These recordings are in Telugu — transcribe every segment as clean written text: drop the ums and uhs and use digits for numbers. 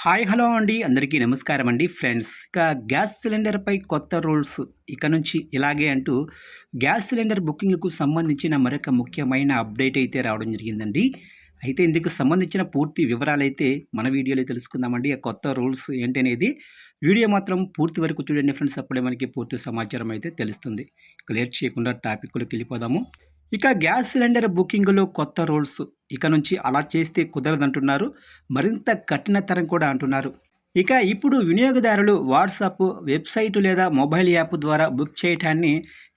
హాయ్ హలో అండి అందరికీ నమస్కారం అండి ఫ్రెండ్స్. గ్యాస్ సిలిండర్పై కొత్త రూల్స్ ఇక నుంచి ఇలాగే అంటూ గ్యాస్ సిలిండర్ బుకింగ్కు సంబంధించిన మరొక ముఖ్యమైన అప్డేట్ అయితే రావడం జరిగిందండి. అయితే ఇందుకు సంబంధించిన పూర్తి వివరాలైతే మన వీడియోలో తెలుసుకుందామండి. ఆ కొత్త రూల్స్ ఏంటనేది వీడియో మాత్రం పూర్తి వరకు చూడండి ఫ్రెండ్స్. అప్పుడే మనకి పూర్తి సమాచారం అయితే తెలుస్తుంది. లేట్ చేయకుండా టాపిక్లోకి వెళ్ళిపోదాము. గ్యాస్ సిలిండర్ బుకింగ్‌లో కొత్త రూల్స్. ఇక నుంచి అలా చేస్తే కుదరదంటున్నారు. మరింత కఠినతరం కూడా అంటున్నారు. ఇప్పుడు వినియోగదారులు వాట్సాప్, వెబ్‌సైట్ లేదా మొబైల్ యాప్ ద్వారా బుక్ చేయటాన్ని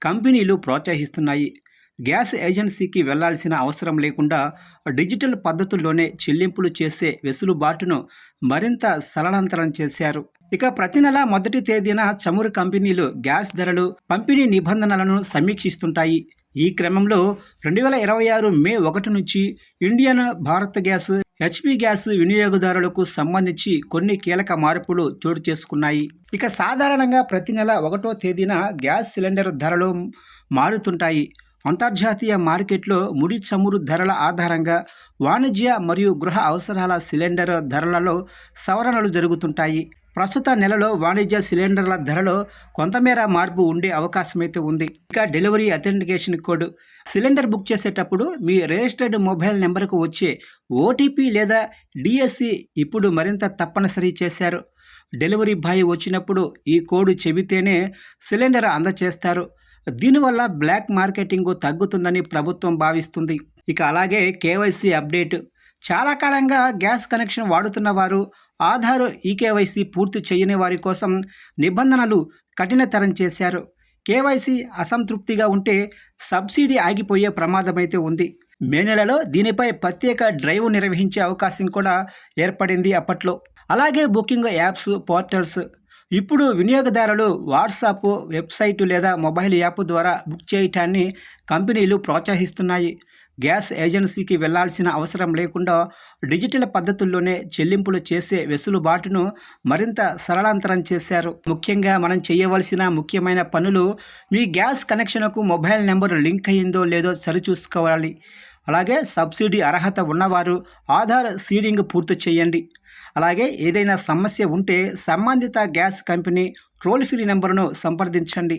కంపెనీలు ప్రోత్సహిస్తున్నాయి. గ్యాస్ ఏజెన్సీకి వెళ్లాల్సిన అవసరం లేకుండా డిజిటల్ పద్ధతుల్లోనే చెల్లింపులు చేసే వెసులుబాటును మరింత సరళతరం చేశారు. ప్రతి నెల మొదటి తేదీన చమురు కంపెనీలు గ్యాస్ ధరలు, పంపిణీ నిబంధనలను సమీక్షిస్తుంటాయి. ఈ క్రమంలో 2026 మే 1 నుంచి Indian, Bharat gas, HP gas వినియోగదారులకు సంబంధించి కొన్ని కీలక మార్పులు చోటు చేసుకున్నాయి. సాధారణంగా ప్రతి నెల 1వ తేదీన గ్యాస్ సిలిండర్ ధరలు మారుతుంటాయి. అంతర్జాతీయ మార్కెట్లో ముడి చమురు ధరల ఆధారంగా వాణిజ్య మరియు గృహ అవసరాల సిలిండర్ ధరలలో సవరణలు జరుగుతుంటాయి. ప్రస్తుత నెలలో వాణిజ్య సిలిండర్ల ధరలో కొంతమేర మార్పు ఉండే అవకాశమైతే ఉంది. Delivery authentication code. Cylinder book చేసేటప్పుడు మీ రిజిస్టర్డ్ మొబైల్ నెంబర్కు వచ్చే ఓటీపీ లేదా డిఎస్సి ఇప్పుడు మరింత తప్పనిసరి చేశారు. డెలివరీ బాయ్ వచ్చినప్పుడు ఈ కోడ్ చెబితేనే సిలిండర్ అందజేస్తారు. దీనివల్ల బ్లాక్ మార్కెటింగ్ తగ్గుతుందని ప్రభుత్వం భావిస్తుంది. అలాగే కేవైసీ అప్డేట్. చాలా కాలంగా గ్యాస్ కనెక్షన్ వాడుతున్న వారు ఆధార్, ఈకేవైసీ పూర్తి చేయని వారి కోసం నిబంధనలు కఠినతరం చేశారు. కేవైసీ అసంతృప్తిగా ఉంటే సబ్సిడీ ఆగిపోయే ప్రమాదమైతే ఉంది. మే నెలలో దీనిపై ప్రత్యేక డ్రైవ్ నిర్వహించే అవకాశం కూడా ఏర్పడింది అప్పట్లో. అలాగే బుకింగ్ యాప్స్, పోర్టల్స్. ఇప్పుడు వినియోగదారులు వాట్సాప్, వెబ్సైట్ లేదా మొబైల్ యాప్ ద్వారా బుక్ చేయటాన్ని కంపెనీలు ప్రోత్సహిస్తున్నాయి. గ్యాస్ ఏజెన్సీకి వెళ్లాల్సిన అవసరం లేకుండా డిజిటల్ పద్ధతుల్లోనే చెల్లింపులు చేసే వెసులుబాటును మరింత సరళతరం చేశారు. ముఖ్యంగా మనం చేయవలసిన ముఖ్యమైన పనులు: మీ గ్యాస్ కనెక్షన్కు మొబైల్ నెంబర్ లింక్ అయ్యిందో లేదో సరిచూసుకోవాలి. అలాగే సబ్సిడీ అర్హత ఉన్నవారు ఆధార్ సీడింగ్ పూర్తి చేయండి. అలాగే ఏదైనా సమస్య ఉంటే సంబంధిత గ్యాస్ కంపెనీ టోల్ ఫ్రీ నెంబర్ను సంప్రదించండి.